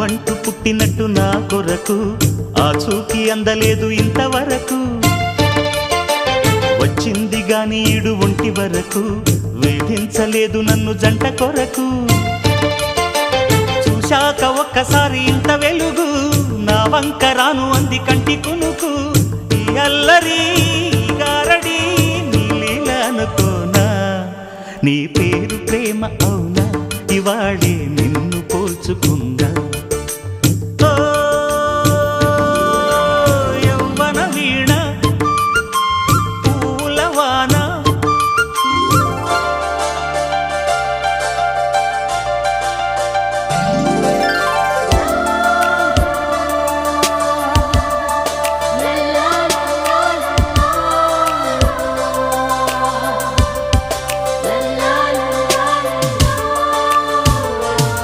నువ్వంటూ పుట్టినట్టు నా కొరకు ఆ చూకి అందలేదు ఇంతవరకు వచ్చింది గాని ఈడు ఒంటి వరకు వేధించలేదు నన్ను జంట కొరకు చూశాక ఒక్కసారి ఇంత వెలుగు నా వంక రాను అంది కంటి కునుకు ఈ అల్లరి గారడి నీ లీల అనుకోనా నీ పేరు ప్రేమ అవునా ఇవాళే నిన్ను పోల్చుకుందా